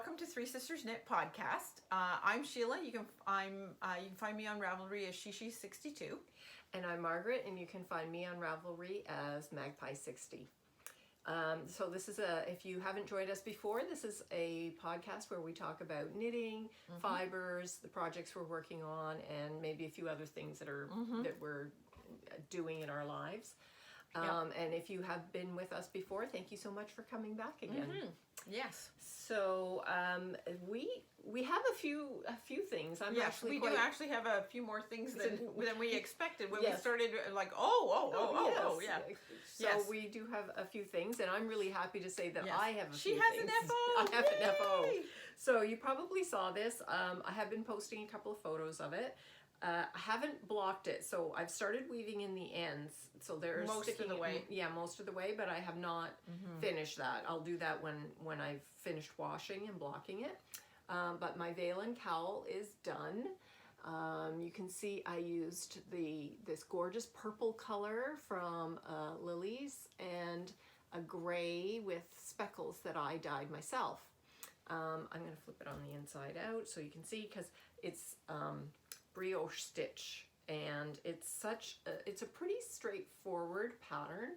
welcome to Three Sisters Knit podcast. I'm Sheila. You can find me on Ravelry as Shishi62. And I'm Margaret, and you can find me on Ravelry as Magpie60. So this is if you haven't joined us before, this is a podcast where we talk about knitting, fibers, the projects we're working on, and maybe a few other things that we're doing in our lives. And if you have been with us before, thank you so much for coming back again. Yes. So we have a few things. We do actually have a few more things than we expected when Yes. we started. Like, yes. So we do have a few things, and I'm really happy to say that I have a few She has things. an FO. I have Yay! an FO. So you probably saw this. I have been posting a couple of photos of it. I haven't blocked it, so I've started weaving in the ends. So they're Most of the way. Yeah, most of the way, but I have not finished that. I'll do that when I've finished washing and blocking it. But my veil and cowl is done. You can see I used this gorgeous purple color from Lily's and a gray with speckles that I dyed myself. I'm going to flip it on the inside out so you can see, because it's brioche stitch, and it's a pretty straightforward pattern.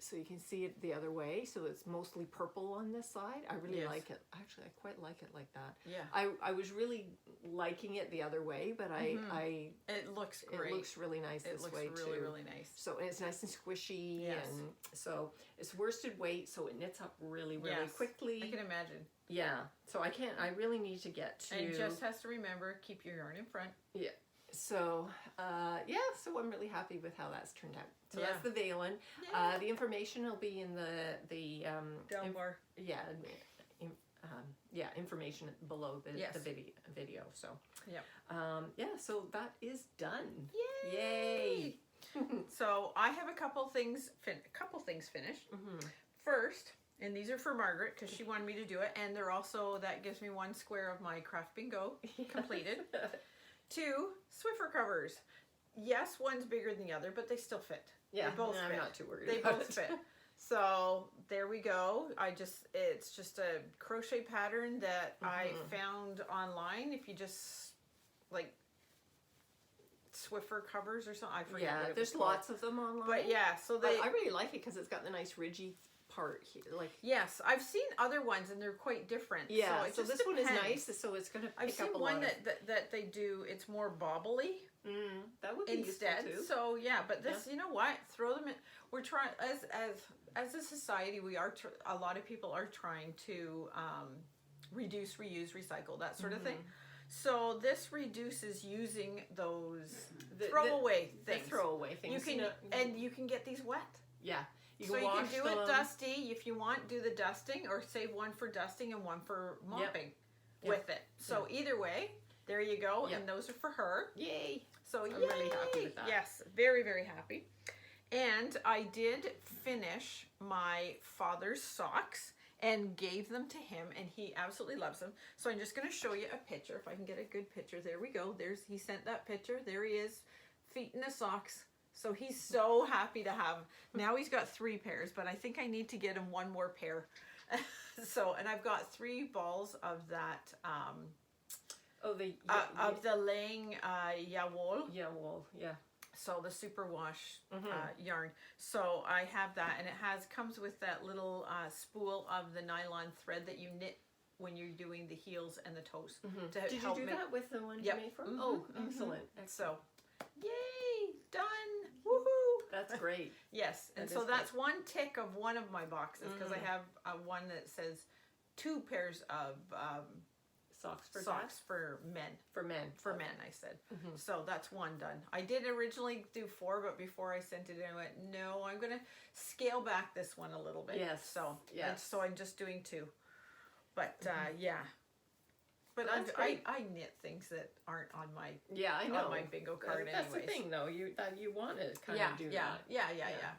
So you can see it the other way, so it's mostly purple on this side. I really like it. Actually, I quite like it like that. Yeah. I was really liking it the other way, but it looks great. It looks really nice this way too. It looks really, really nice. So it's nice and squishy, Yes. and so it's worsted weight, so it knits up really, really quickly. I can imagine. Yeah. So I really need to get to. And just has to remember, keep your yarn in front. Yeah. So, so I'm really happy with how that's turned out. So that's the veiling. The information will be in the down bar. Information below the video. So, so that is done. Yay! So I have a couple things finished. First, and these are for Margaret because she wanted me to do it, and they're also, that gives me one square of my craft bingo completed. 2 Swiffer covers. Yes, one's bigger than the other, but they still fit. Yeah, they both fit. I'm not too worried. They about both it. fit. So there we go. It's just a crochet pattern that I found online. If you just like Swiffer covers or something, I forget. Yeah, there's lots of them online. But yeah, so I really like it because it's got the nice ridgy part here. Like, yes, I've seen other ones and they're quite different. Yeah, so this one is nice. So it's gonna. I've seen one that they do. It's more bobbly. That would be instead. useful too. So yeah, but this, you know what? Throw them in. We're trying as a society. We are a lot of people are trying to reduce, reuse, recycle, that sort of thing. So this reduces using those throwaway things. The throwaway things. You can get these wet. Yeah. You can do it dusty if you want. Do the dusting, or save one for dusting and one for mopping with it. So either way, there you go. And those are for her. Yay! So I'm really happy with that. Yes, very, very happy. And I did finish my father's socks and gave them to him, and he absolutely loves them. So I'm just going to show you a picture, if I can get a good picture. There we go. He sent that picture. There he is, feet in the socks. So he's so happy to have. Now he's got 3 pairs, but I think I need to get him one more pair. And I've got 3 balls of that. Of the laying Jawolle. Jawolle, yeah. So the superwash yarn. So I have that, and it comes with that little spool of the nylon thread that you knit when you're doing the heels and the toes. Did you do that with the one you made from? Oh, excellent. So, yay, done. Woohoo! That's great. Yes, and so that's one tick of one of my boxes, because I have one that says 2 pairs of socks for men. For men, I said. So that's one done. I did originally do 4, but before I sent it in, I went, no, I'm going to scale back this one a little bit. Yes. So I'm just doing 2. But yeah. But I knit things that aren't on my on my bingo card anyways. That's the thing, though. You want to kind of do that. Yeah.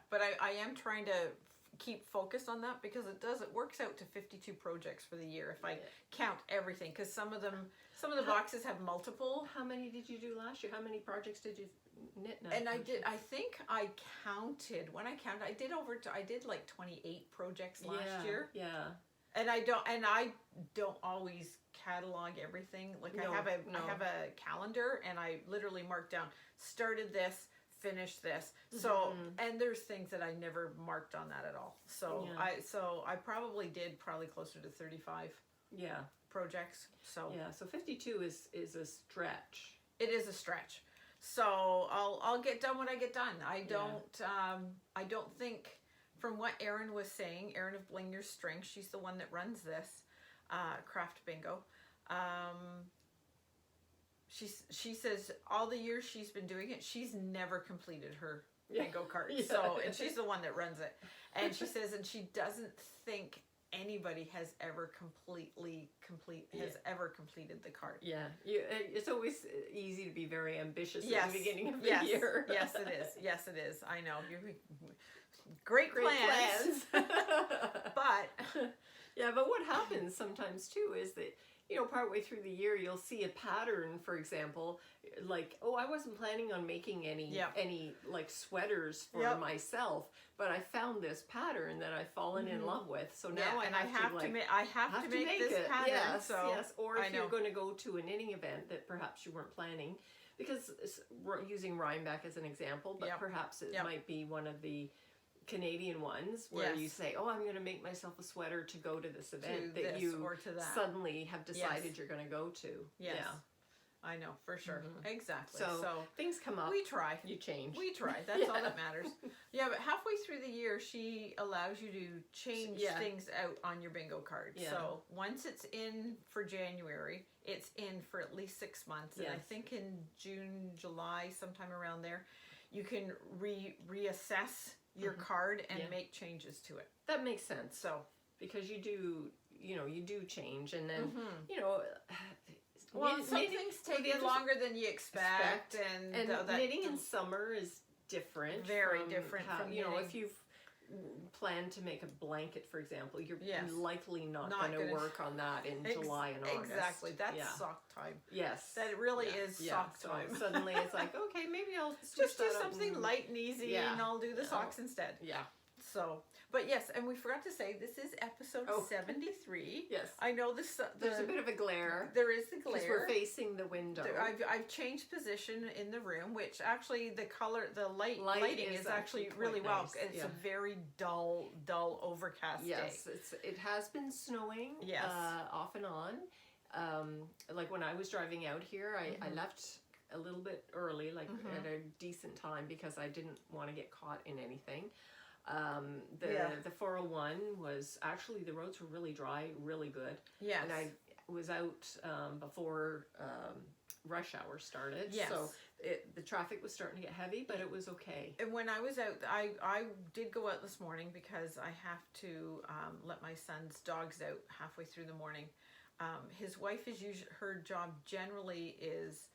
But I am trying to keep focused on that, because it works out to 52 projects for the year if I count everything, because some of the boxes have multiple. How many did you do last year? How many projects did you knit now? And I think I counted, when I counted, I did like 28 projects last year. Yeah. And I don't always catalog everything. Like I have a calendar, and I literally mark down, started this, finished this. So, and there's things that I never marked on that at all. So I probably did closer to 35 projects. So so 52 is a stretch. it is a stretch. So I'll get done when I get done. I don't think, from what Erin was saying, Erin of Bling Your Strength, she's the one that runs this craft bingo. She says all the years she's been doing it, she's never completed her bingo card. So, and she's the one that runs it. And she says, and she doesn't think anybody has ever ever completed the card. Yeah, it's always easy to be very ambitious at the beginning of the year. Yes, it is. Yes, it is. I know. Great plans. But but what happens sometimes too is that, partway through the year, you'll see a pattern, for example, like, oh, I wasn't planning on making any like sweaters for myself, but I found this pattern that I've fallen in love with. So now I have to make this pattern. Yes. Or if you're going to go to a knitting event that perhaps you weren't planning, because using Rhinebeck as an example, but perhaps it might be one of the Canadian ones where you say, oh, I'm going to make myself a sweater to go to this event that you suddenly have decided you're going to go to. Yes. Yeah. I know, for sure. Exactly. So things come up. We try. You change. We try. That's all that matters. Yeah, but halfway through the year, she allows you to change things out on your bingo card. Yeah. So once it's in for January, it's in for at least 6 months. And I think in June, July, sometime around there, you can reassess your card and make changes to it. That makes sense. So because you do change, and then well, some things take longer than you expect, and knitting in summer is different. Very different from if you've planned to make a blanket, for example, you're likely not going to work on that in July and August. Exactly, that's sock time. Yes, that really is sock time. So suddenly it's like, okay, maybe I'll just do something light and easy, and I'll do the socks instead. Yeah. So, but yes, and we forgot to say, this is episode 73. Yes. I know there's a bit of a glare. There is the glare. Because we're facing the window. I've changed position in the room, which actually the lighting is actually really well. Nice. It's a very dull, overcast day. Yes, it has been snowing off and on. Like when I was driving out here, I left a little bit early, at a decent time, because I didn't want to get caught in anything. The 401 was actually, the roads were really dry, really good. Yes. And I was out before rush hour started. Yes. So the traffic was starting to get heavy, but it was okay. And when I was out, I did go out this morning because I have to let my son's dogs out halfway through the morning. His wife is her job generally is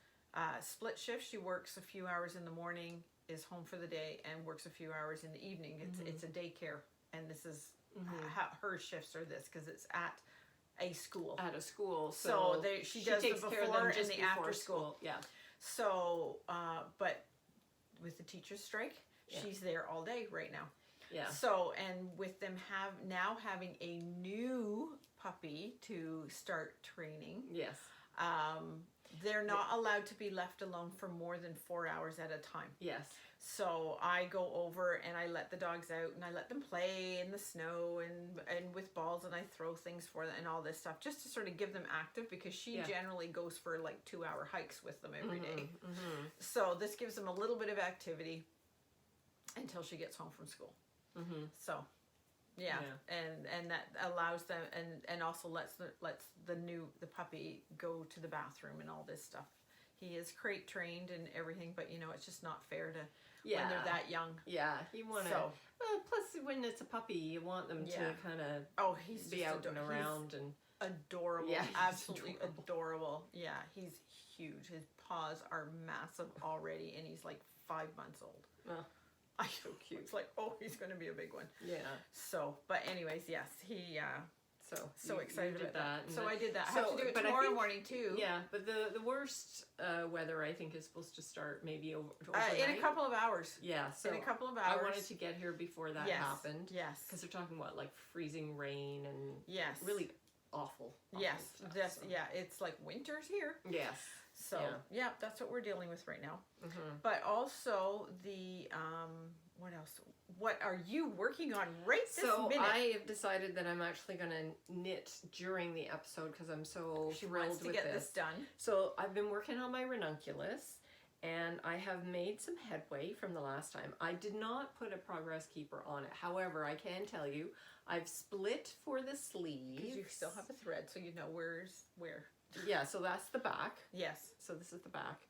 split shift. She works a few hours in the morning, is home for the day, and works a few hours in the evening. It's a daycare, and this is how her shifts are this, because it's at a school. At a school, so she does takes the care of before them just and the before after school. Yeah. So, but with the teacher's strike, she's there all day right now. Yeah. So, and with them having a new puppy to start training. Yes. They're not allowed to be left alone for more than 4 hours at a time. Yes. So I go over and I let the dogs out and I let them play in the snow and with balls, and I throw things for them and all this stuff, just to sort of give them active, because she generally goes for like 2-hour hikes with them every day. So this gives them a little bit of activity until she gets home from school. So and that allows them and also lets the puppy go to the bathroom and all this stuff. He is crate trained and everything, but it's just not fair to when they're that young. Yeah, you want to. Plus, when it's a puppy, you want them to kind of he's be out and around and adorable. Yeah, absolutely adorable. Yeah, he's huge. His paws are massive already, and he's like 5 months old. So cute. It's like, he's going to be a big one. Yeah. So, but anyways, yes, he. So excited you did about that. And So I did that. I so- have to do it but I tomorrow think- morning too. Yeah, but the worst weather I think is supposed to start maybe overnight. In a couple of hours. Yeah, so in a couple of I hours. wanted to get here before that Yes. happened. Yes. Because they're talking about like freezing rain and Yes. really awful Yes. stuff, This. so. Yeah. It's like winter's here. Yes. So yeah, that's what we're dealing with right now. Mm-hmm. But also the what else? What are you working on right this So minute? I have decided that I'm actually going to knit during the episode because I'm so She thrilled wants to with get this done. So I've been working on my ranunculus and I have made some headway from the last time. I did not put a progress keeper on it. However, I can tell you I've split for the sleeves. Because you still have a thread, so you know where's where. Yeah, so that's the back. Yes. So this is the back.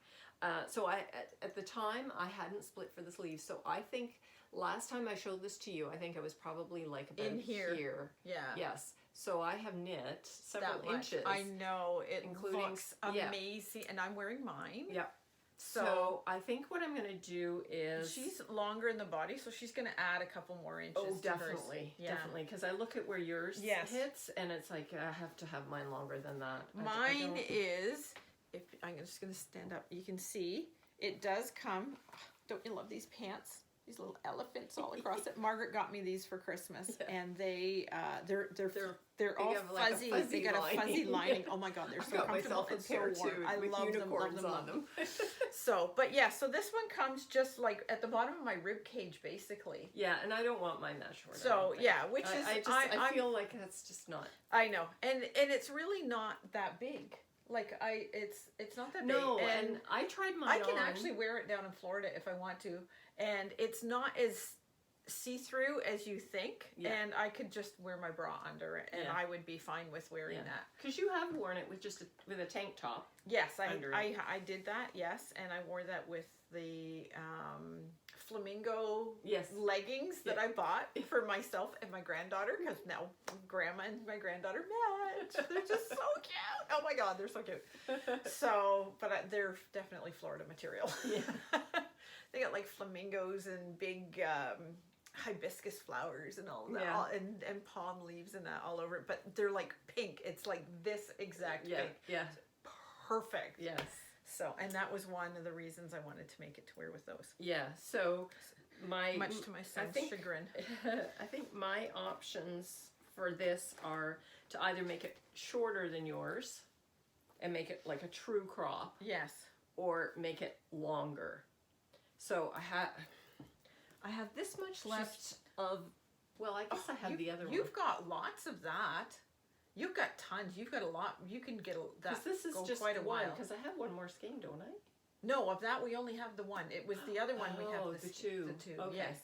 So at the time I hadn't split for the sleeves. So I think last time I showed this to you, I think I was probably like about In here. here. Yeah. Yes. So I have knit several That much. inches. I know it Including- looks yeah. amazing, and I'm wearing mine. Yep. So, So I think what I'm going to do is she's longer in the body, so she's going to add a couple more inches. Oh, to hers. definitely, Yeah. definitely. Because I look at where yours Yes. hits, and it's like I have to have mine longer than that. I Mine don't- is. If I'm just going to stand up, you can see it does come. Don't you love these pants? These little elephants all across it. Margaret got me these for Christmas, Yeah. and they're They all have like a fuzzy. fuzzy They got a fuzzy lining. lining. Oh my God, they're I've so got comfortable myself a and so pair warm. too I with love them. Love unicorns them. on them. So, but yeah, so this one comes just like at the bottom of my rib cage, basically. Yeah, and I don't want mine that short. I So don't think. yeah, which is I I'm- feel like that's just not. I know, and it's really not that big. Like it's not that No, big. and I tried mine I can on. actually wear it down in Florida if I want to, and it's not as see-through as you think. Yeah. And I could just wear my bra under it, and Yeah. I would be fine with wearing Yeah. that. Because you have worn it with just with a tank top. Yes, Under it. I did that. Yes, and I wore that with the flamingo Yes. leggings that Yeah. I bought for myself and my granddaughter, because now Grandma and my granddaughter match. They're just so cute. Oh my God, they're so cute. So, but they're definitely Florida material. Yeah. They got like flamingos and big hibiscus flowers and all of that, Yeah. and palm leaves and that all over it. But they're like pink. It's like this exact Yeah. pink. Yeah. Perfect. Yes. So, and that was one of the reasons I wanted to make it to wear with those. Yeah. So my Much to my son's think- chagrin. I think my options for this are to either make it shorter than yours and make it like a true crop, Yes. or make it longer. So I have this much left of. Well, I guess I have the other one. You've got lots of that. You've got tons. You've got a lot. You can get that. Because this is go just quite a one. while. Because I have one more skein, don't I? No, of that we only have the one. It was the other one we have. Oh, The the two. The two. Okay. Yes.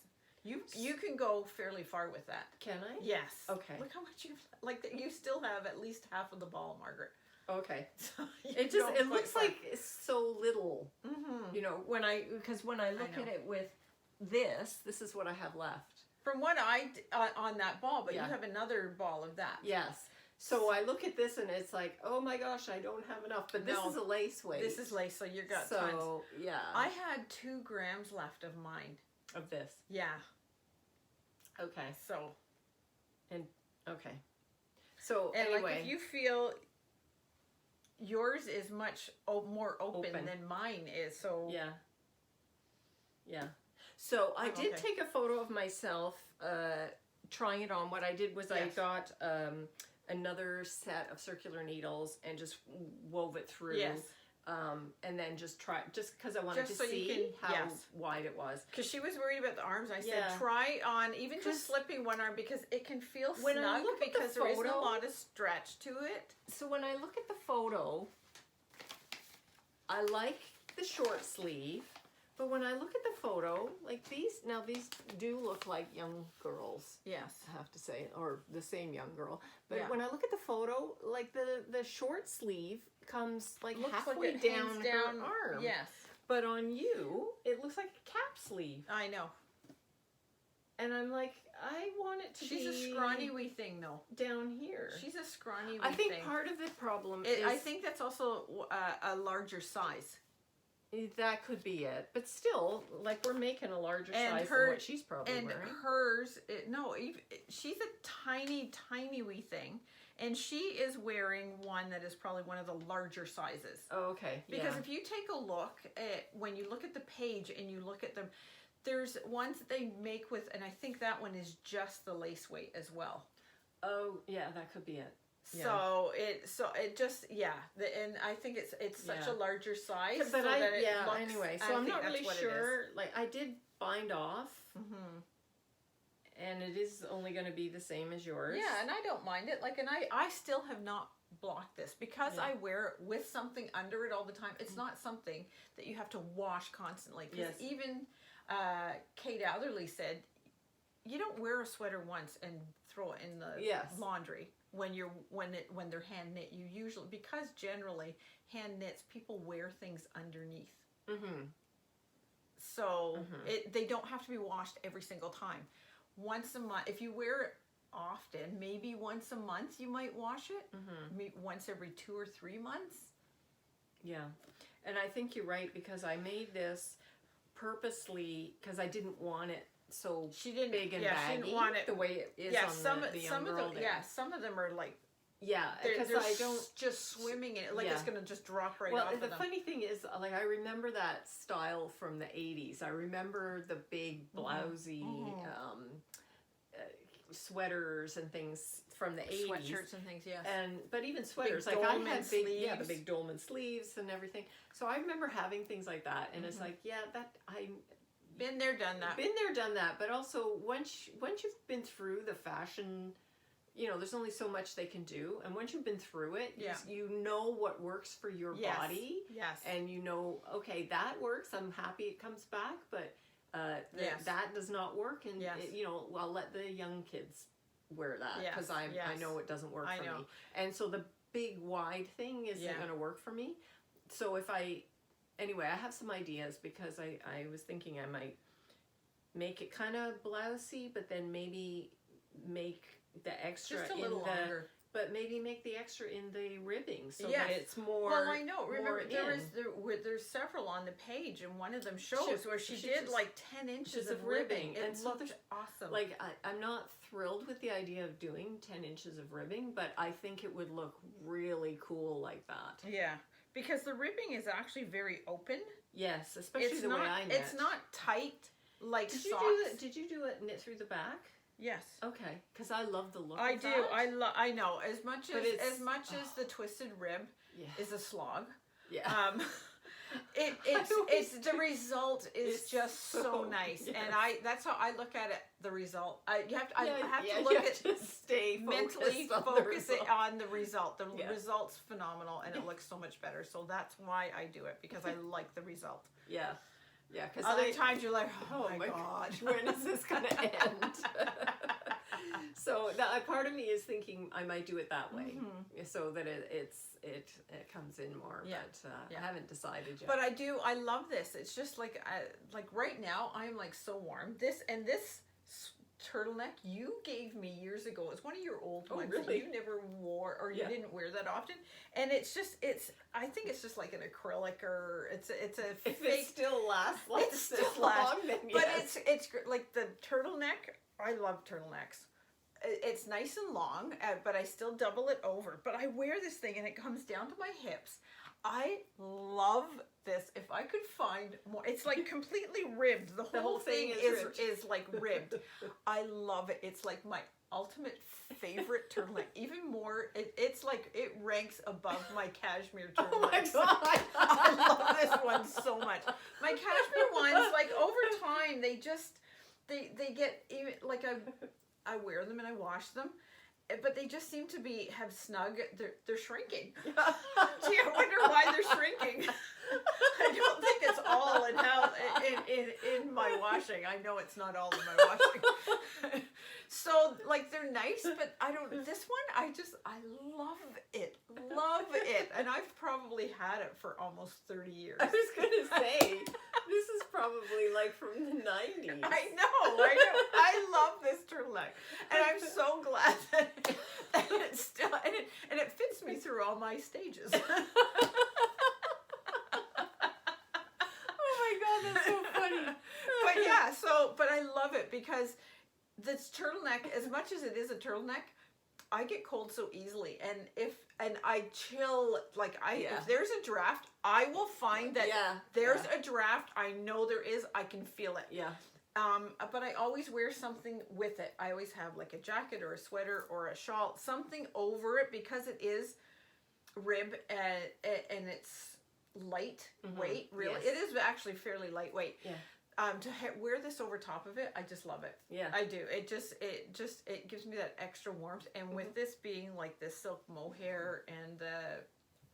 You can go fairly far with that. Can I? Yes. Okay. Look how much you've like. You still have at least half of the ball, Margaret. Okay. So It just it looks like it's so little. Mm-hmm. You know, when I look know. at it with this is what I have left. From what on that ball, but Yeah. you have another ball of that. Yes. So I look at this and it's like, oh my gosh, I don't have enough. But this No. is a lace weight. This is lace, so you got so tons. yeah. I had 2 grams left of mine. of this. Yeah. Okay. So Okay. So and anyway, like if you feel yours is much more open Open. than mine is, so yeah. Yeah. So I Oh, did okay. take a photo of myself trying it on. What I did was I Yes. got another set of circular needles and just wove it through. Yes. And then just because I wanted Just to so you see can- how yes. wide it was. because she was worried about the arms. I said Yeah. try on even 'Cause just slipping one arm because it can feel when I snug look at the because there isn't a photo- lot of stretch to it. So when I look at the photo, I like the short sleeve, but when I look at the photo, like these do look like young girls, Yes. I have to say, or the same young girl. But Yeah. when I look at the photo, like the short sleeve comes like Looks halfway like it down, hangs down her arm. Yes. But on you, it looks like a cap sleeve. I know. And I'm like, I want it to She's be a scrawny wee thing though. down here. She's a scrawny wee I think thing. part of the problem is I think that's also a larger size. that could be it, but still, like we're making a larger And size her- than what she's probably And wearing. hers, she's a tiny, tiny wee thing. and she is wearing one that is probably one of the larger sizes. Oh, okay. Because if you take a look at, when you look at the page and you look at them, there's ones that they make with, and I think that one is just the lace weight as well. Oh, yeah, that could be it. Yeah. So it just, and I think it's such a larger size. But so that it looks, anyway, so I'm not really sure. Like, I did bind off. And it is only going to be the same as yours. Yeah, and I don't mind it. Like, and I still have not blocked this because I wear it with something under it all the time. It's not something that you have to wash constantly. Because even Kate Atherley said, you don't wear a sweater once and throw it in the laundry when they're hand knit. You usually, because generally hand knits, people wear things underneath. So they don't have to be washed every single time. Once a month, if you wear it often, maybe once a month you might wash it. Maybe once every 2 or 3 months. Yeah, and I think you're right, because I made this purposely because I didn't want it so big and baggy. She didn't want it the way it is on the young girl there. Yeah, some of them are like, because I don't just swimming in it, like it's gonna just drop right off of them. The funny thing is, like, I remember that style from the 80s. I remember the big blousy sweaters and things from the 80s. Sweatshirts and things, but even sweaters, like I had the big dolman sleeves and everything. So I remember having things like that, and it's like, been there, done that. But also, once you've been through the fashion, you know, there's only so much they can do, and once you've been through it, you know what works for your body, and you know, okay, that works. I'm happy it comes back, but that does not work, and you know, I'll let the young kids wear that because I know it doesn't work for me, and so the big wide thing isn't going to work for me. So anyway, I have some ideas, because I was thinking I might make it kind of blousy, but then maybe make the extra just a little longer. But maybe make the extra in the ribbing so that it's more. Well, I know. Remember, there's several on the page, and one of them shows where she did like 10 inches of ribbing. It looked awesome. Like, I'm not thrilled with the idea of doing 10 inches of ribbing, but I think it would look really cool like that. Yeah, because the ribbing is actually very open. Yes, especially the way I knit. It's not tight like socks. Did you do it knit through the back? Yes. Okay, because I love the look. I of do. That. I know. As much as the twisted rib is a slog. Yeah. It's the result is just so nice, and that's how I look at it. The result. I have to look at stay mentally focus it on the result. The result's phenomenal, and it looks so much better. So that's why I do it, because I like the result. Yeah. Yeah, because other times you're like, oh my God, when is this going to end? So that part of me is thinking I might do it that way, so that it comes in more. Yeah. But I haven't decided yet. But I love this. It's just like right now I'm like so warm. This turtleneck you gave me years ago. It's one of your old ones that you never wore, or you didn't wear that often. And I think it's just like an acrylic, or it's a if fake. It still lasts like it's this still long, then but it's like the turtleneck. I love turtlenecks. It's nice and long, but I still double it over. But I wear this thing and it comes down to my hips. I love this. If I could find more, it's like completely ribbed. The whole thing is like ribbed. I love it. It's like my ultimate favorite turtleneck. Even more, it's like it ranks above my cashmere turtlenecks. Oh my God. I love this one so much. My cashmere ones, like over time, they get even like I wear them and I wash them, but they just seem to have snug. They're shrinking. Gee, I wonder why they're shrinking. I don't think it's all in my washing. I know it's not all in my washing. So like they're nice, but this one I love it. And I've probably had it for almost 30 years. I was gonna say, this is probably like from the 90s. I know. I love this turtleneck, and I'm so glad that it's still and it fits me through all my stages. Oh my God, that's so funny. But I love it because this turtleneck, as much as it is a turtleneck, I get cold so easily, and I chill, like Yeah. if there's a draft, I will find that Yeah, there's yeah. a draft. I know there is. I can feel it. Yeah. But I always wear something with it. I always have like a jacket or a sweater or a shawl, something over it, because it is rib and it's lightweight. Really, Yes. it is actually fairly lightweight. Yeah. To wear this over top of it, I just love it. Yeah. I do. It gives me that extra warmth. And with this being like this silk mohair and the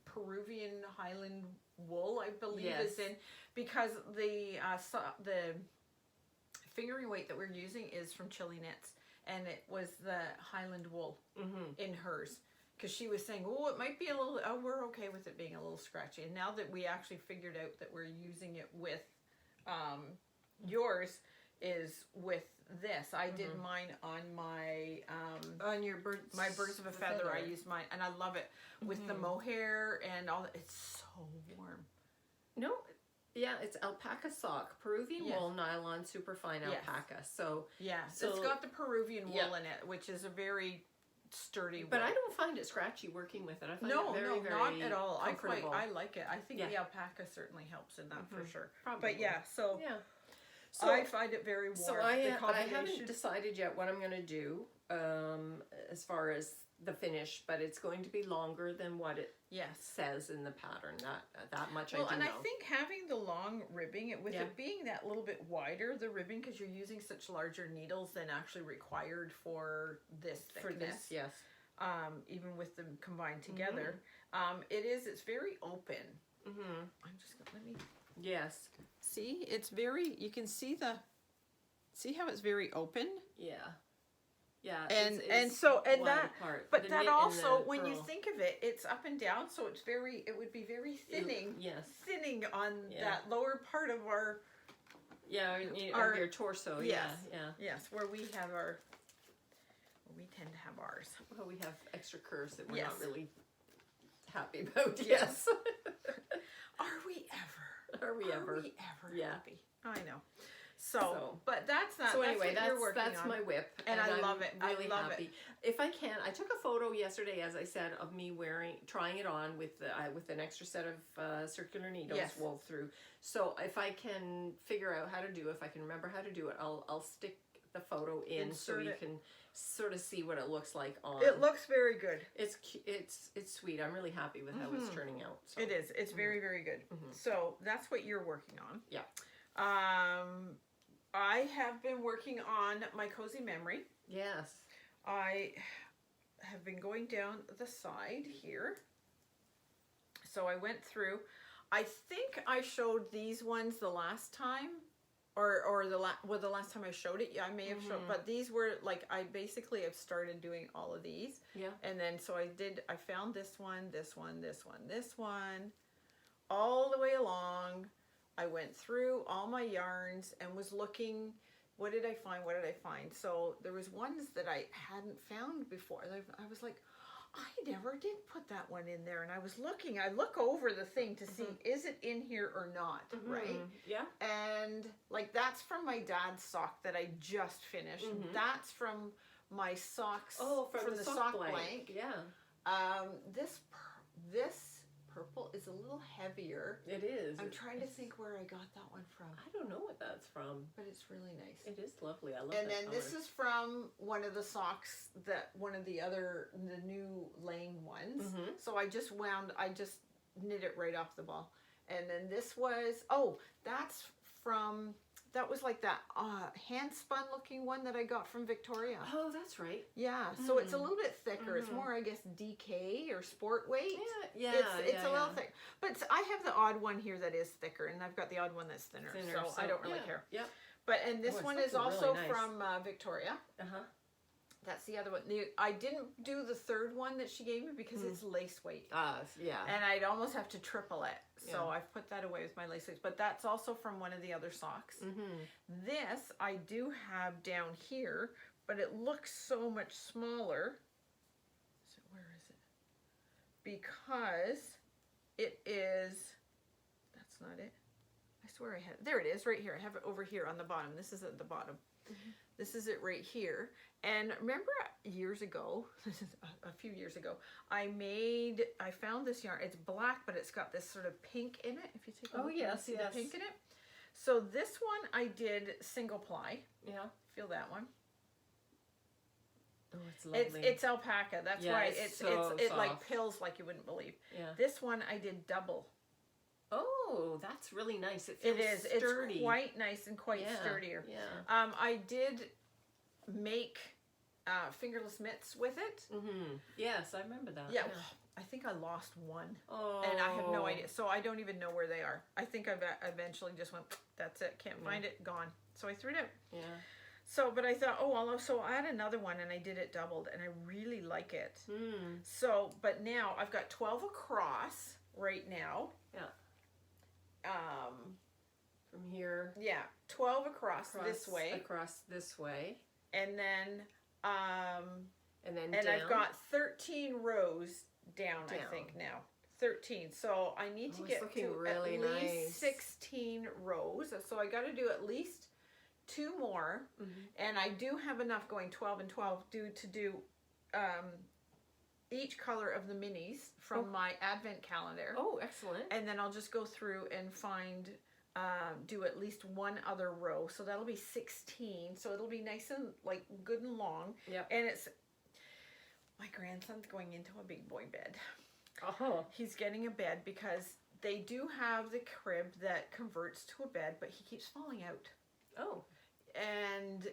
Peruvian Highland wool, I believe Yes. is in, because the fingering weight that we're using is from Chili Knits, and it was the Highland wool in hers. Because she was saying, oh, it might be a little, oh, we're okay with it being a little scratchy. And now that we actually figured out that we're using it with yours is with this. I did mine on my On your birds. my birds of a feather. I used mine, and I love it with the mohair and all that. It's so warm. No, yeah, it's alpaca sock, Peruvian Yes. wool, nylon, superfine Yes. alpaca. So, Yeah, So- it's got the Peruvian wool Yeah. in it, which is a very sturdy wool. but I don't find it scratchy working with it. I find no, it very, very not at all. comfortable. I like it. I think Yeah. the alpaca certainly helps in that for sure. Probably. But yeah, so Yeah. So I find it very warm. So The I combination- haven't decided yet what I'm going to do as far as the finish, but it's going to be longer than what it Yes. says in the pattern. That much Well, I do and know. I think having the long ribbing, with Yeah. it being that little bit wider, the ribbon, because you're using such larger needles than actually required for this thickness. for this, yes. Even with them combined together, it's very open. Mm-hmm. I'm just gonna, let me Yes. see. It's very, you can see how it's very open. Yeah. Yeah. And it's so and wide that apart. but The that knit and also, the when you purl. think of it, it's up and down, so it would be very thinning Yes. on Yeah. that lower part of our, Yeah, of Our- your torso. yes. Yeah. yes, where we tend to have ours. Well, we have extra curves that we're Yes. not really happy about. Yes. Yes. Are we ever? Are we ever? Yeah. happy? I know. So, but that's not. So anyway, that's what you're working that's on. my whip, And I I'm love it. I Really love happy. If I can, I took a photo yesterday, as I said, of me trying it on with an extra set of circular needles Yes. wove through. So if I can figure out how to do it, if I can remember how to do it, I'll stick the photo in so Insert you it. can sort of see what it looks like on. It looks very good. It's sweet. I'm really happy with how it's turning out. So. It is. It's very, very good. So that's what you're working on. Yeah. I have been working on my cozy memory. Yes. I have been going down the side here. So I went through. I think I showed these ones the last time, or the last time I showed it. Yeah, I may have showed, but these were like, I basically have started doing all of these. Yeah. And then so I found this one, all the way along. I went through all my yarns and was looking, what did I find? So there was ones that I hadn't found before. I was like, I never did put that one in there. And I was looking, I look over the thing to see, is it in here or not, right? Yeah. And like, that's from my dad's sock that I just finished. That's from my socks. Oh, from the sock sock blank. blank. Yeah. This purple is a little heavier. It is. I'm trying to think where I got that one from, I don't know what that's from. but it's really nice. It is lovely. I love And that then color. this is from one of the socks that the new laying ones. So I just knit it right off the ball. And then this was, that was like that hand spun looking one that I got from Victoria. Oh, that's right. Yeah, so it's a little bit thicker. It's more, I guess, DK or sport weight. Yeah. It's a little thick. But I have the odd one here that is thicker, and I've got the odd one that's thinner. So I don't really care. Yep. And this Oh, it's one is looking also really nice. from Victoria. Uh-huh. That's the other one. I didn't do the third one that she gave me because it's lace weight. Yeah. And I'd almost have to triple it. So Yeah. I've put that away with my lace weights. But that's also from one of the other socks. This I do have down here, but it looks so much smaller. So where is it? Because it is, that's not it. I swear I had, there it is right here. I have it over here on the bottom. This is at the bottom. This is it right here. And remember years ago, a few years ago, I found this yarn. It's black, but it's got this sort of pink in it. If you take a look, you can see the pink in it. So this one I did single ply. Yeah. Feel that one. Oh, it's lovely. It's alpaca. That's why it like soft. pills like you wouldn't believe. Yeah. This one I did double. Oh, that's really nice. It feels sturdy. It's quite nice and quite sturdier. Yeah. I did make fingerless mitts with it. Yes, I remember that. Yeah. I think I lost one. Oh. And I have no idea. So I don't even know where they are. I think I've eventually just went, that's it. Can't find it. Gone. So I threw it out. Yeah. So, but I thought, oh, I'll add another one, and I did it doubled, and I really like it. So, but now I've got 12 across right now. Yeah. From here. Yeah, 12 across this way. Across this way. And then and down. I've got 13 rows down, I think now. 13. So I need to get to really at least 16 rows. So I got to do at least 2 more, and I do have enough going 12 and 12 to do each color of the minis from my advent calendar. Oh, excellent. And then I'll just go through and find do at least one other row, so that'll be 16. So it'll be nice and like good and long. Yeah. And it's my grandson's going into a big boy bed. He's getting a bed because they do have the crib that converts to a bed, but he keeps falling out. Oh. And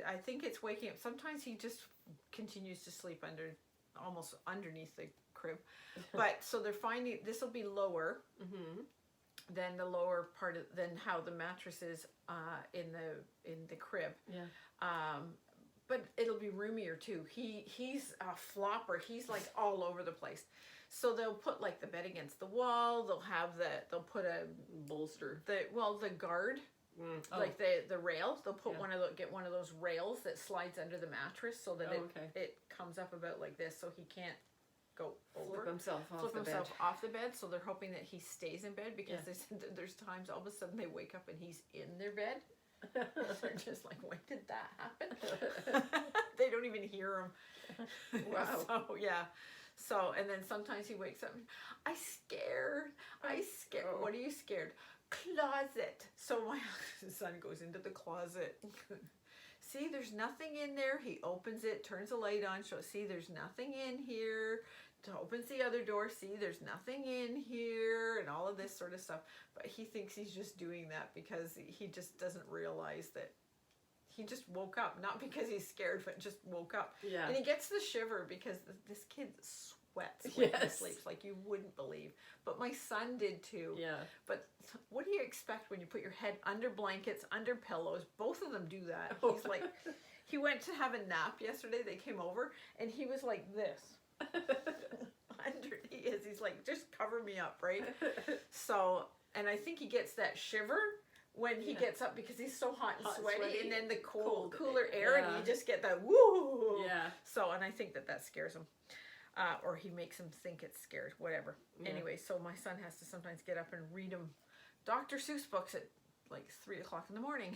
I think it's waking up. Sometimes he just continues to sleep almost underneath the crib. But so they're finding this will be lower than the lower part than how the mattress is in the crib. Yeah. But it'll be roomier too. He's a flopper. He's like all over the place. So they'll put like the bed against the wall. They'll put a bolster. The guard. Like the rail, they'll put get one of those rails that slides under the mattress so that it comes up about like this, so he can't go over. Flip himself off the bed. So they're hoping that he stays in bed because they said that there's times all of a sudden they wake up and he's in their bed. They're just like, when did that happen? They don't even hear him. Wow. So yeah. So and then sometimes he wakes up. I'm scared. What are you scared? Closet. So my son goes into the closet. See, there's nothing in there. He opens it, turns the light on. See, there's nothing in here. Opens the other door. See, there's nothing in here, and all of this sort of stuff. But he thinks he's just doing that because he just doesn't realize that he just woke up. Not because he's scared, but just woke up. Yeah. And he gets the shiver because this kid sweats when he sleeps like you wouldn't believe. But my son did too. Yeah. But what do you expect when you put your head under blankets, under pillows? Both of them do that. He's like, he went to have a nap yesterday. They came over and he was like this. He's like, just cover me up, right? So, and I think he gets that shiver when he gets up because he's so hot and sweaty, and then the cooler air, and you just get that woo. Yeah. So, and I think that scares him. Or he makes him think it's scared, whatever. Yeah. Anyway, so my son has to sometimes get up and read him Dr. Seuss books at like 3 o'clock in the morning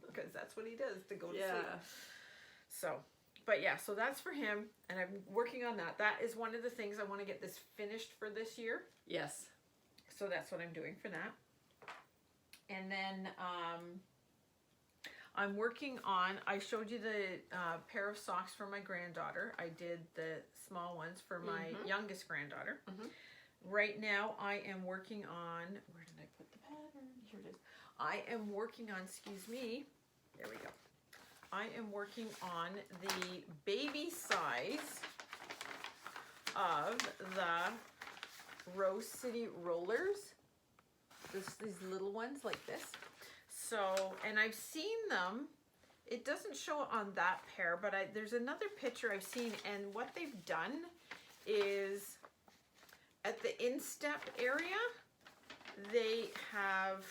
because that's what he does to go to sleep. So, but yeah, so that's for him, and I'm working on that. That is one of the things I want to get this finished for this year. Yes. So that's what I'm doing for that. And then I'm working on, I showed you the pair of socks for my granddaughter. I did the small ones for my youngest granddaughter. Right now I am working on, where did I put the pattern? Here it is. I am working on, excuse me, there we go. I am working on the baby size of the Rose City Rollers. These little ones like this. So, and I've seen them. It doesn't show on that pair, but there's another picture I've seen, and what they've done is at the instep area, they have...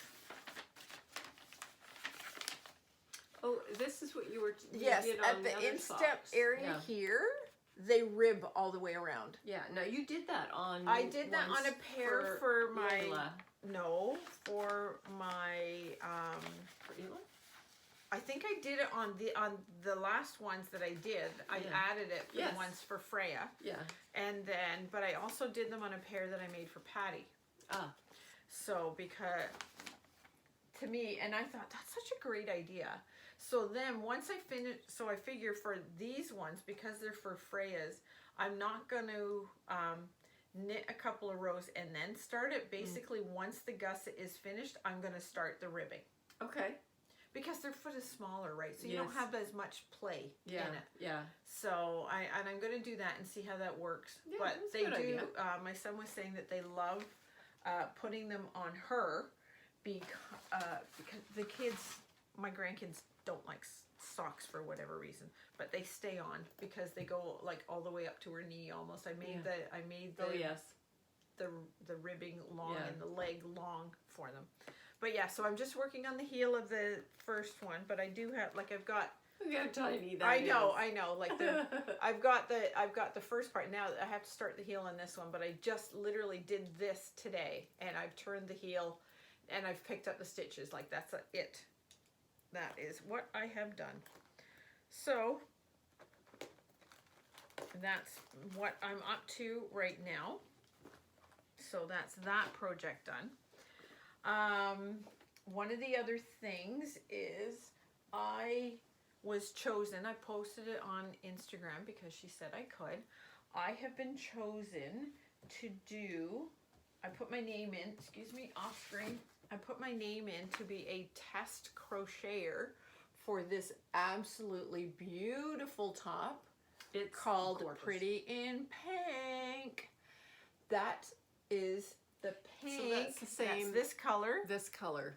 Oh, this is what you were... Yes, at the instep area here, they rib all the way around. Yeah, no, you did that on... I did that on a pair for my... no, for my, For Elon? I think I did it on the last ones that I did. I Yeah. added it for Yes. the ones for Freya. Yeah. And then, but I also did them on a pair that I made for Patty. Ah. So, because, to me, and I thought, that's such a great idea. So then, once I finish, so I figure for these ones, because they're for Freya's, I'm not going to knit a couple of rows and then start it. Basically, once the gusset is finished, I'm going to start the ribbing. Okay. Because their foot is smaller, right? So you don't have as much play in it. Yeah. So I'm going to do that and see how that works. Yeah, But that's a they good do. idea. My son was saying that they love putting them on her because the kids, my grandkids, don't like socks for whatever reason, but they stay on because they go like all the way up to her knee almost. I made the Oh yes. the ribbing long Yeah. and the leg long for them. But yeah, so I'm just working on the heel of the first one, but I do have, like, I've got, Look how tiny that I is. know, like I've got the first part. Now I have to start the heel on this one, but I just literally did this today, and I've turned the heel, and I've picked up the stitches. Like, that's it. That is what I have done. So that's what I'm up to right now. So that's that project done. One of the other things is I was chosen. I posted it on Instagram because she said I could. I have been chosen to do, I put my name in, excuse me, off screen. I put my name in to be a test crocheter for this absolutely beautiful top. It's called gorgeous. Pretty in Pink. That is the pink. So that's the same. That's this color, This color.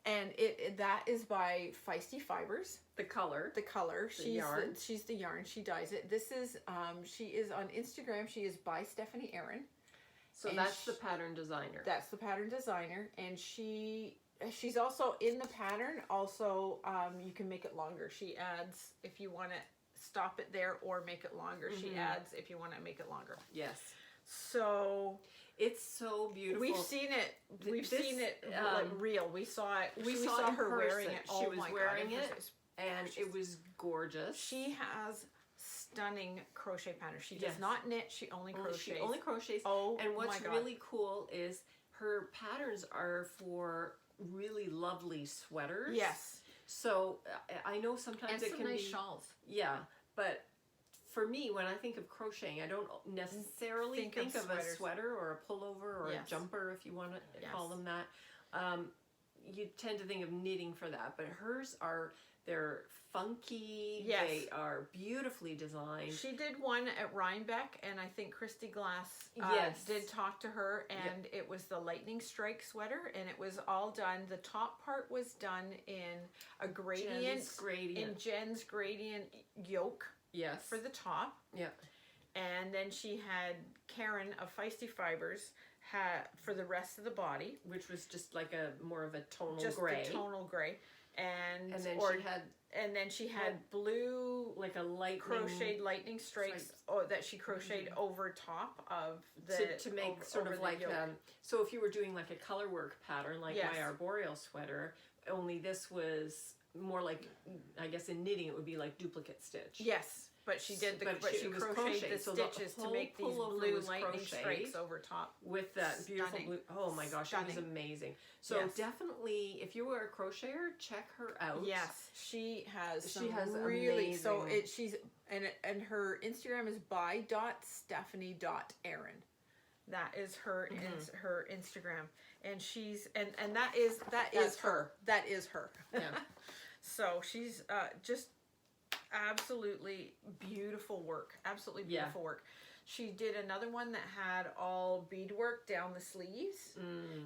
and that is by Feisty Fibers. The color. The color. The yarn. She's the yarn. She dyes it. This is she is on Instagram. She is by Stephanie Aaron. So and that's the pattern designer. That's the pattern designer, and she's also in the pattern. Also, you can make it longer. She adds if you want to stop it there or make it longer. She adds if you want to make it longer. Yes. So it's so beautiful. we've seen it. We've This, seen it like real. We saw it. we We saw saw in her wearing person. it. She Oh was my God, wearing in it. person. And it was gorgeous. She has stunning crochet patterns. She does Yes. not knit. She only crochets. She only crochets. Oh And what's my God. really cool is her patterns are for really lovely sweaters. Yes. So I know sometimes And it some can nice be shawls. Yeah, but for me, when I think of crocheting, I don't necessarily Think think of of a sweaters. sweater or a pullover or Yes. a jumper, if you want to call Yes. them that. You tend to think of knitting for that, but hers they're funky. Yes. They are beautifully designed. She did one at Rhinebeck, and I think Christy Glass Yes. did talk to her, and it was the lightning strike sweater, and it was all done. The top part was done in a gradient, Jen's gradient. in Jen's gradient yoke Yes. for the top. Yeah. And then she had Karen of Feisty Fibers for the rest of the body, Which was just like a more of a tonal just gray. the tonal gray, and then she had blue like a lightning crocheted lightning strikes that she crocheted over top of the to make over, sort over of the like yoke. so if you were doing like a color work pattern like Yes. my arboreal sweater, only this was more like, I guess in knitting it would be like duplicate stitch. Yes, but she did the But but she- she it was crocheted crocheted, the so the stitches to whole make these pullover blue was lightning crocheted strikes over top. With that beautiful Stunning. blue, oh my gosh, it was Stunning. amazing. So Yes. definitely, if you were a crocheter, check her out. Yes, she has. She Some has really so amazing- she's and her Instagram is by.stephanie.aaron. That is her her Instagram, and she's and that is That's her. That is her. Yeah. So she's just absolutely beautiful work. Absolutely Yeah. beautiful work. She did another one that had all beadwork down the sleeves.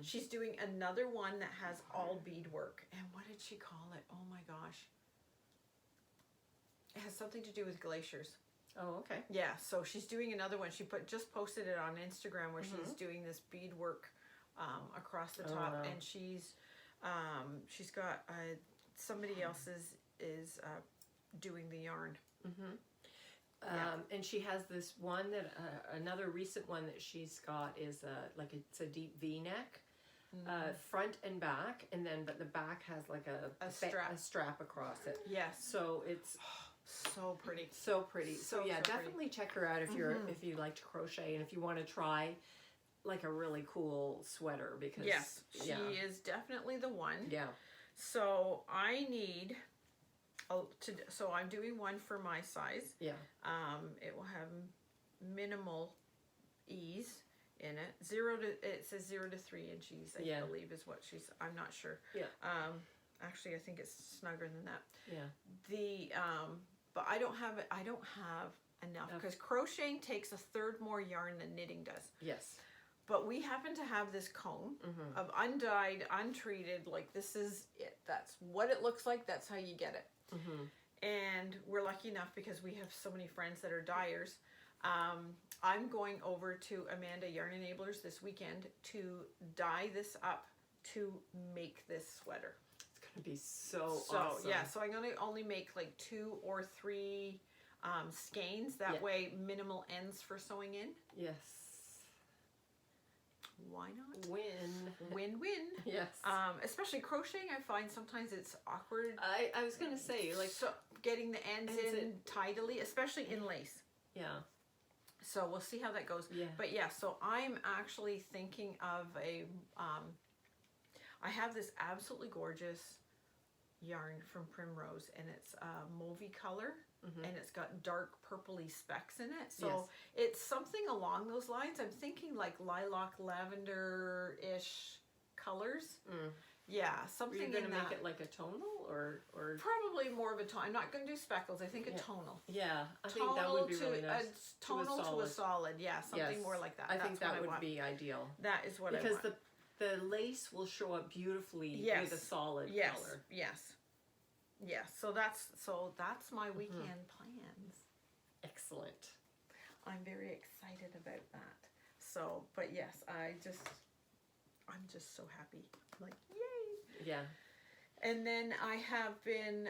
She's doing another one that has all beadwork. And what did she call it? Oh my gosh. It has something to do with glaciers. Oh, okay. Yeah, so she's doing another one. She just posted it on Instagram where she's doing this beadwork across the top, wow. and she's got somebody else is doing the yarn. And she has this one that another recent one that she's got is like it's a deep V neck, front and back, and then but the back has like a strap across it. Yes. So it's so pretty. So pretty. So yeah, so definitely pretty. check her out if you like to crochet, and if you want to try like a really cool sweater, because yes, she is definitely the one. Yeah. So I need so I'm doing one for my size. Yeah. It will have minimal ease in it. It says 0 to 3 inch ease, I believe is what I'm not sure. Yeah. Actually I think it's snugger than that. Yeah. But I don't have enough because crocheting takes a third more yarn than knitting does. Yes. But we happen to have this cone of undyed, untreated, like this is it. That's what it looks like. That's how you get it. And we're lucky enough because we have so many friends that are dyers. I'm going over to Amanda Yarn Enablers this weekend to dye this up to make this sweater. It's going to be so awesome. Yeah, so I'm going to only make like 2 or 3 skeins. That way minimal ends for sewing in. Yes. Why not? Win-win. Yes. Especially crocheting, I find sometimes it's awkward. I was gonna say, like, so getting the ends in tidily, especially in lace. Yeah. So we'll see how that goes. Yeah. But yeah, so I'm actually thinking of I have this absolutely gorgeous yarn from Primrose, and it's mauvey color. And it's got dark purpley specks in it. So it's something along those lines. I'm thinking like lilac, lavender-ish colors. Yeah, something in that. Are you going to make it like a tonal or? Probably more of a tonal. I'm not going to do speckles. I think a tonal. Yeah, I think that would be really nice. Tonal to a solid. Yeah, something more like that. I think that would be ideal. That is what I want. Because the lace will show up beautifully with a solid color. Yes. Yeah, so that's my weekend plans. Excellent. I'm very excited about that. So, but yes, I'm just so happy. Like, yay! Yeah. And then I have been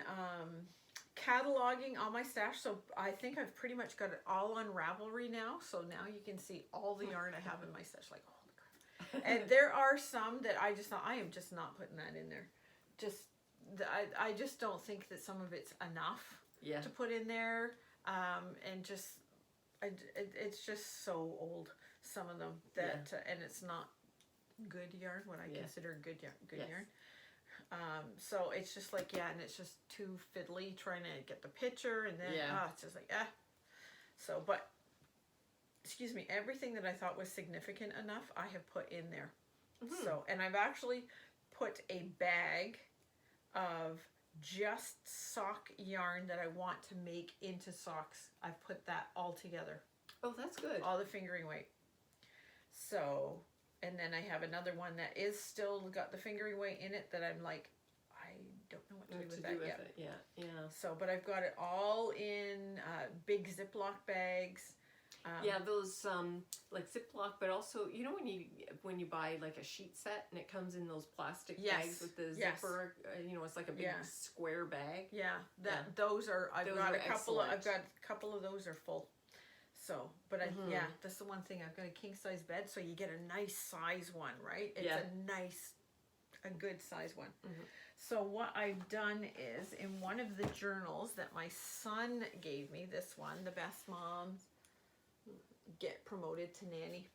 cataloging all my stash. So I think I've pretty much got it all on Ravelry now. So now you can see all the yarn I have in my stash. Like, holy crap! And there are some that I am just not putting that in there. I just don't think that some of it's enough to put in there, and it's just so old, some of them, that and it's not good yarn, what I consider good yarn. So it's just like, and it's just too fiddly trying to get the picture, and then it's just like so, but excuse me, everything that I thought was significant enough I have put in there. So, and I've actually put a bag of just sock yarn that I want to make into socks. I've put that all together. Oh, that's good. All the fingering weight. So, and then I have another one that is still got the fingering weight in it that I'm like, I don't know what to do with that yet. Yeah. So, but I've got it all in big Ziploc bags. Those like Ziploc, but also, you know, when you buy like a sheet set and it comes in those plastic bags with the zipper, you know, it's like a big square bag. Those are I've got a couple of those are full. So, but that's the one thing. I've got a king size bed, so you get a nice size one, right? It's a good size one. So what I've done is in one of the journals that my son gave me, this one, The Best Moms Get Promoted to Nanny.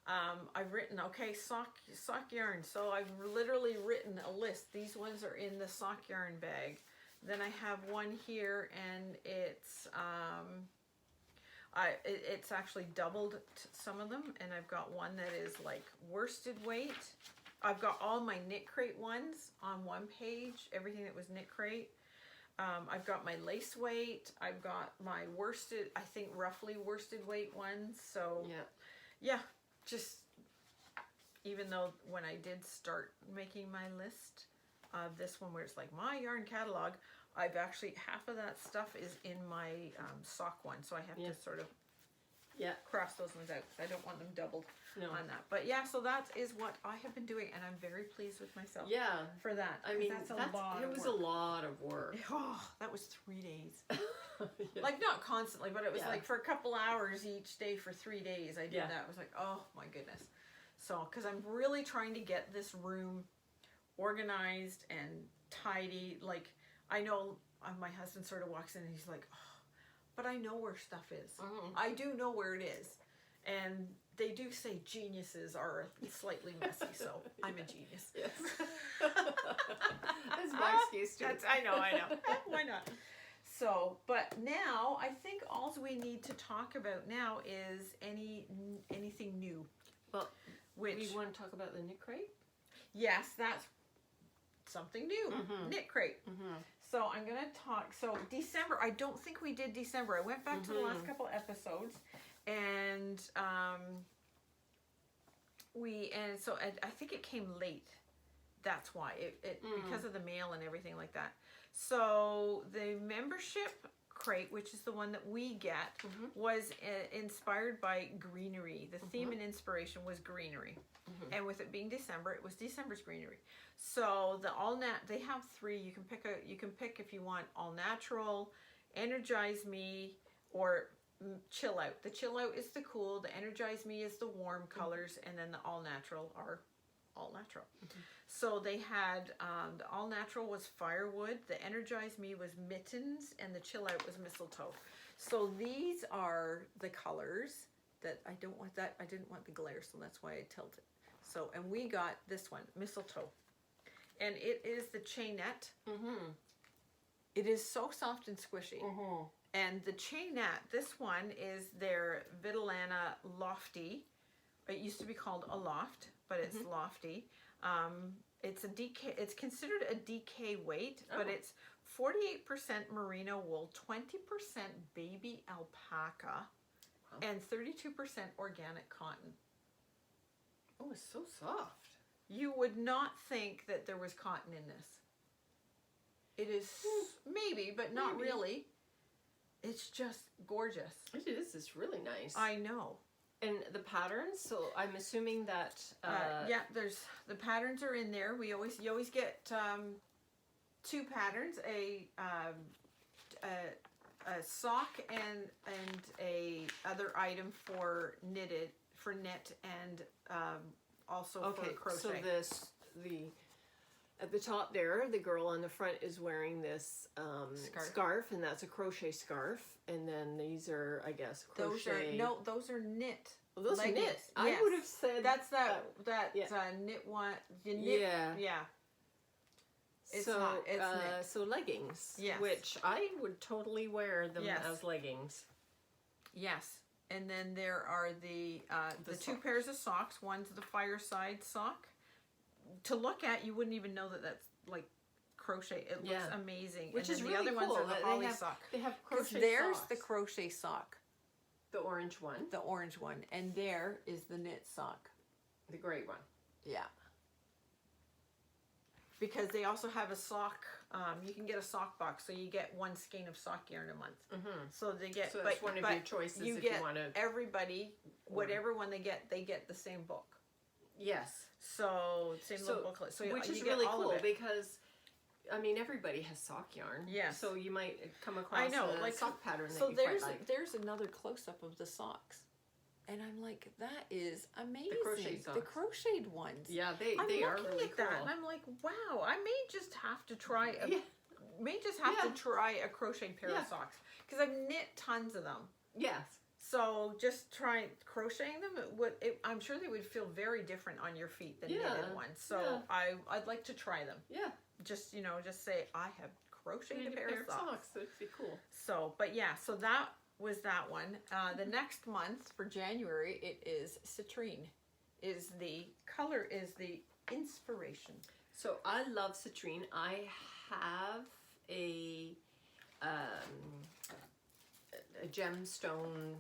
I've written, sock yarn. So I've literally written a list. These ones are in the sock yarn bag. Then I have one here, and it's it's actually doubled some of them, and I've got one that is like worsted weight. I've got all my Knit Crate ones on one page, everything that was Knit Crate. I've got my lace weight. I've got my worsted, I think roughly worsted weight ones. So just even though when I did start making my list of this one where it's like my yarn catalog, I've actually, half of that stuff is in my sock one. So I have to sort of cross those ones out because I don't want them doubled on that. But so that is what I have been doing, and I'm very pleased with myself for that. I mean, that's a lot it was a lot of work. Oh, that was 3 days. Like, not constantly, but it was like for a couple hours each day for 3 days I did that. I was like, oh my goodness. So, because I'm really trying to get this room organized and tidy. Like, I know my husband sort of walks in and he's like, oh, but I know where stuff is. I do know where it is. And they do say geniuses are slightly messy, so I'm a genius. Yes. That's my excuse too. I know. Why not? So, but now I think all we need to talk about now is anything new. Well, which we want to talk about the knit crate? Yes, that's something new. Knit crate. So I'm going to talk. So December, I don't think we did December. I went back to the last couple episodes, and so I think it came late. That's why it because of the mail and everything like that. So the membership crate, which is the one that we get, was inspired by greenery. The theme and inspiration was greenery. And with it being December, it was December's greenery. So they have 3. You can pick if you want all natural, energize me, or chill out. The chill out is the cool, the energize me is the warm colors, and then the all natural are all natural. So they had the all natural was firewood, the energize me was mittens, and the chill out was mistletoe. So these are the colors that I didn't want the glare, so that's why I tilted. So, and we got this one, mistletoe, and it is the chainette. It is so soft and squishy. And the chainette, this one is their Vitellana Lofty. It used to be called a loft, but it's lofty. It's a DK. It's considered a DK weight, but it's 48% merino wool, 20% baby alpaca, and 32% organic cotton. Oh, it's so soft. You would not think that there was cotton in this. It is maybe, but not really. It's just gorgeous. It is. It's really nice. I know. And the patterns, so I'm assuming that yeah, there's the patterns are in there. You always get 2 patterns, a sock and a other item for knit and also for crochet. So at the top there, the girl on the front is wearing this scarf, and that's a crochet scarf. And then these are, I guess, crochet. Those are knit. Well, those leggings. are knit. I would have said that's knit one. Yeah. It's so not. It's knit. So leggings. Yes. Which I would totally wear them as leggings. Yes. And then there are the 2 sock. pairs of socks. One's the fireside sock. To look at, you wouldn't even know that that's like crochet. It looks amazing. Which and is the really other cool. ones are the holly sock. They have crochet there's socks. the crochet sock. The orange one. The orange one. And there is the knit sock. The gray one. Yeah. Because they also have a sock. You can get a sock box, so you get 1 skein of sock yarn a month. So they get. So that's one of your choices if you want to. Everybody, whatever one they get the same book. Yes. So same little booklet. So which you is get really all cool of it. because, I mean, everybody has sock yarn. Yes. So you might come across a sock pattern that you quite like. There's another close up of the socks, and I'm like, that is amazing. The crochet socks. The crocheted ones. Yeah, they are really at that, and I'm like, wow, I may just have to try to try a crocheted pair of socks because I've knit tons of them. Yes. So just try crocheting them. I'm sure they would feel very different on your feet than knitted ones. So I'd like to try them. Yeah. Just say I have crocheted a pair of socks. That'd be cool. So, but yeah, so that was that one. The next month for January, it is citrine. The color is the inspiration. So I love citrine. I have a gemstone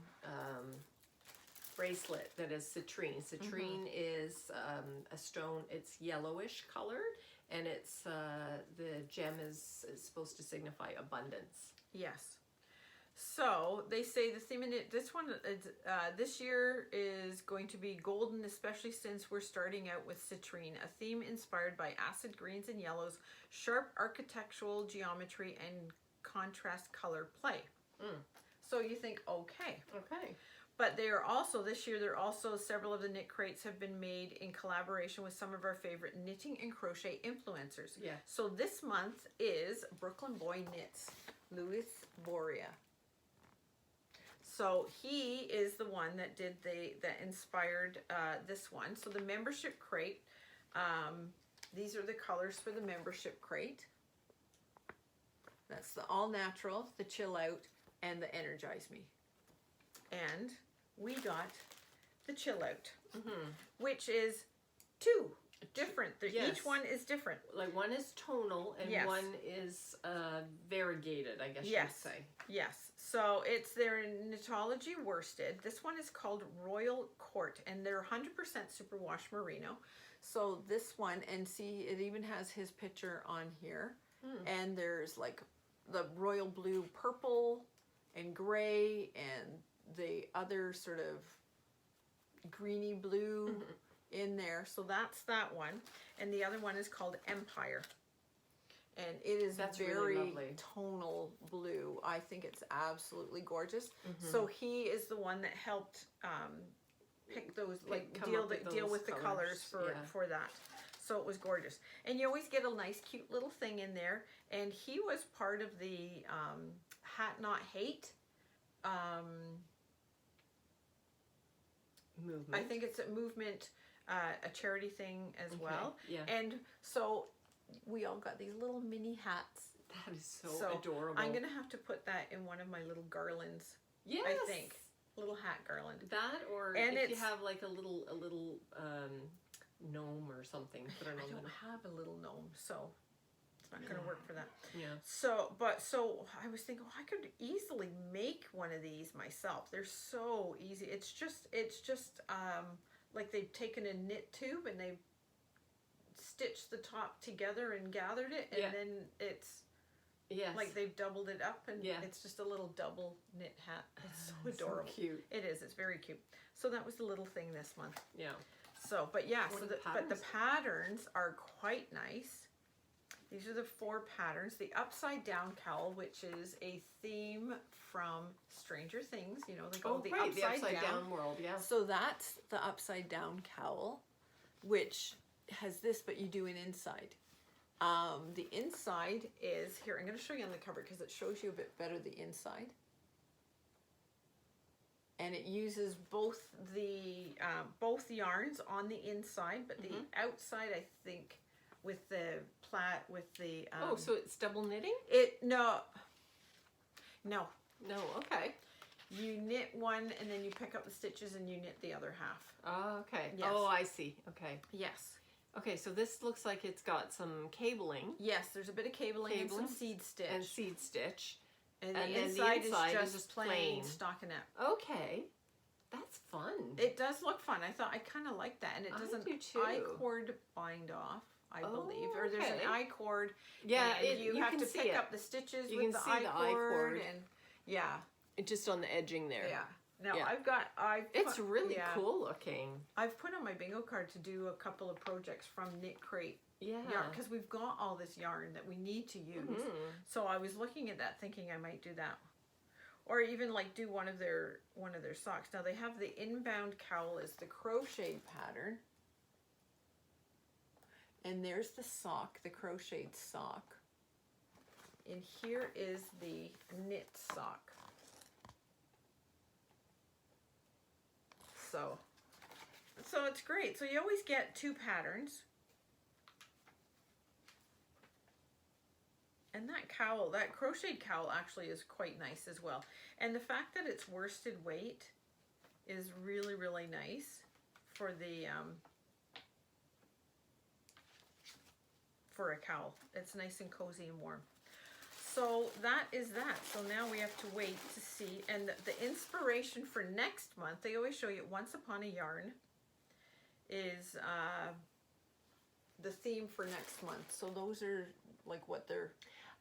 bracelet that is citrine. Citrine is a stone. It's yellowish colored, and it's the gem is supposed to signify abundance. Yes. So they say the theme in it. This one, this year is going to be golden, especially since we're starting out with citrine, a theme inspired by acid greens and yellows, sharp architectural geometry, and contrast color play. So you think, okay. But they are also, this year, they're also, several of the knit crates have been made in collaboration with some of our favorite knitting and crochet influencers. Yeah. So this month is Brooklyn Boy Knits, Louis Boria. So he is the one that did that inspired this one. So the membership crate, these are the colors for the membership crate. That's the All Natural, the Chill Out, and the Energize Me. And we got the Chill Out, which is two different. Yes. Each one is different. Like one is tonal and Yes. one is variegated, I guess Yes. you'd say. Yes. So it's their Knitology worsted. This one is called Royal Court, and they're 100% superwash merino. So this one, and see, it even has his picture on here. And there's like the royal blue, purple, and gray, and the other sort of greeny blue in there. So that's that one. And the other one is called Empire. And it is Really very lovely. tonal blue. I think it's absolutely gorgeous. So he is the one that helped pick those, like deal with the colors for that. So it was gorgeous. And you always get a nice cute little thing in there. And he was part of the Hat Not Hate movement. I think it's a movement, a charity thing as well. Yeah. And so we all got these little mini hats. That is so adorable. I'm gonna have to put that in one of my little garlands. Yes. I think little hat garland. That, or And if you it's- have like a little gnome or something. Put it I on don't the- have a little gnome, so it's not gonna work for that. Yeah. So I was thinking, I could easily make one of these myself. They're so easy. It's just like they've taken a knit tube and they stitched the top together and gathered it, and then it's like they've doubled it up, and it's just a little double knit hat. It's so adorable. So cute. It is. It's very cute. So that was the little thing this month. Yeah. So, but yeah, What so are the but the patterns? patterns are quite nice. These are the 4 patterns. The upside down cowl, which is a theme from Stranger Things. You know, they go the upside down world. Yeah. So that's the upside down cowl, which has this, but you do an inside. The inside is here. I'm going to show you on the cover because it shows you a bit better the inside. And it uses both yarns on the inside, but the outside, I think, with the so it's double knitting? No. No. Okay. You knit one and then you pick up the stitches and you knit the other half. Oh, okay. Yes. Oh, I see. Okay. Yes. Okay, so this looks like it's got some cabling. Yes, there's a bit of cabling and some seed stitch. And seed stitch. And then the inside is just plain plain stockinette. Okay. That's fun. It does look fun. I kind of like that. And it I doesn't do too. I-cord bind off, I believe. Or there's an okay. I-cord. Yeah, and you have can to see pick it. up the stitches You with can the see the I-cord. I-cord. And yeah. It's just on the edging there. Yeah. Now Yeah. It's really cool looking. I've put on my bingo card to do a couple of projects from Knit Crate Yeah. yarn, because we've got all this yarn that we need to use. So I was looking at that thinking I might do that. Or even like do one of their socks. Now they have the inbound cowl is the crochet pattern. And there's the sock, the crocheted sock. And here is the knit sock. So it's great. So you always get 2 patterns. And that cowl, that crocheted cowl actually is quite nice as well. And the fact that it's worsted weight is really, really nice for the for a cowl. It's nice and cozy and warm. So that is that. So now we have to wait to see. And the inspiration for next month, they always show you Once Upon a Yarn is the theme for next month. So those are like what they're...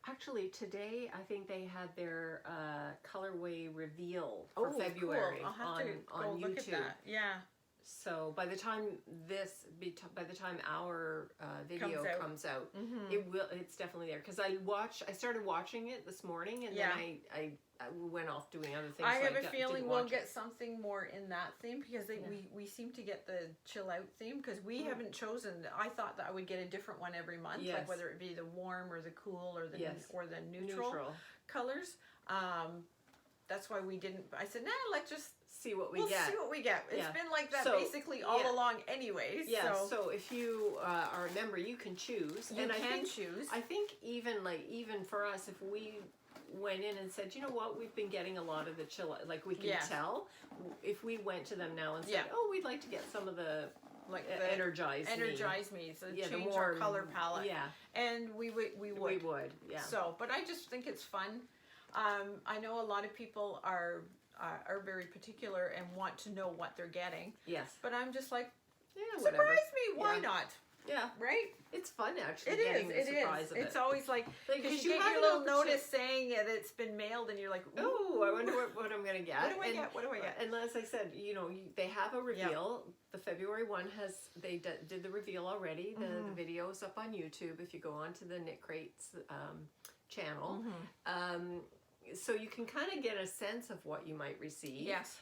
Actually, today I think they had their colorway reveal for February cool. I'll have to on go YouTube. look at that. Yeah. So by the time our video comes out, it's definitely there. Because I started watching it this morning, and then I went off doing other things. I have a feeling we'll get something more in that theme, because we seem to get the chill out theme, because we haven't chosen. I thought that I would get a different one every month, like whether it be the warm or the cool or the neutral colors. That's why we didn't. I said, let's just see what we get. See what we get. It's been like that basically all along, anyways. Yeah. So if you are a member, you can choose. You can choose. I think even for us, if we went in and said, you know what, we've been getting a lot of the chill, like we can tell. If we went to them now and said, oh, we'd like to get some of the the energize me, so change our color palette. Yeah. And we would. Yeah. So, but I just think it's fun. I know a lot of people are very particular and want to know what they're getting. Yes. But I'm just like, surprise me. Why not? Yeah. Right? It's fun, actually, getting the surprise of it. It's always like, because you get your little notice saying that it's been mailed, and you're like, ooh, I wonder what I'm going to get. What do I get? And as I said, they have a reveal. The February one they did the reveal already. The video's up on YouTube if you go onto the Knit Crates channel. So you can kind of get a sense of what you might receive. Yes.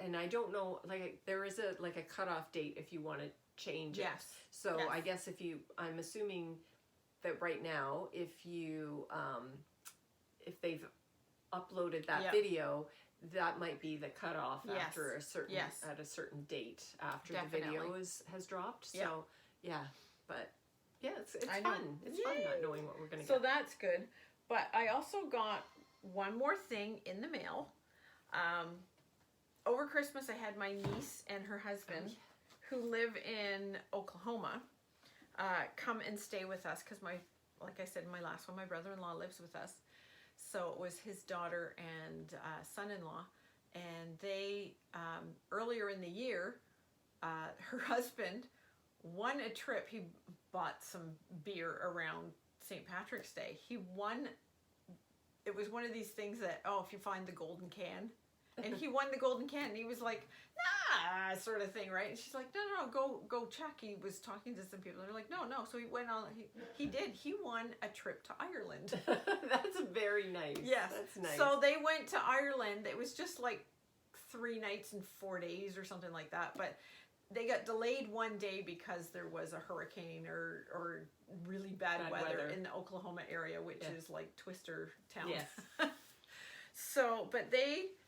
And I don't know, there is a cutoff date if you want to change it. Yes. So I guess I'm assuming that right now, if they've uploaded that video, that might be the cutoff after at a certain date after the video has dropped. So but it's fun. It's fun not knowing what we're gonna get. So that's good. But I also got one more thing in the mail. Over Christmas, I had my niece and her husband, who live in Oklahoma, come and stay with us, because like I said in my last one, my brother-in-law lives with us. So it was his daughter and son-in-law, and they earlier in the year, her husband won a trip. He bought some beer around St. Patrick's Day. It was one of these things that, if you find the golden can. And he won the golden can, and he was like, nah, sort of thing, right? And she's like, no, go check. He was talking to some people, and they're like, no. So he went on, he did. He won a trip to Ireland. That's very nice. Yes. That's nice. So they went to Ireland. It was just like 3 nights and 4 days or something like that. But they got delayed one day because there was a hurricane or really bad weather in the Oklahoma area, which is like Twister Town. Yes. So, but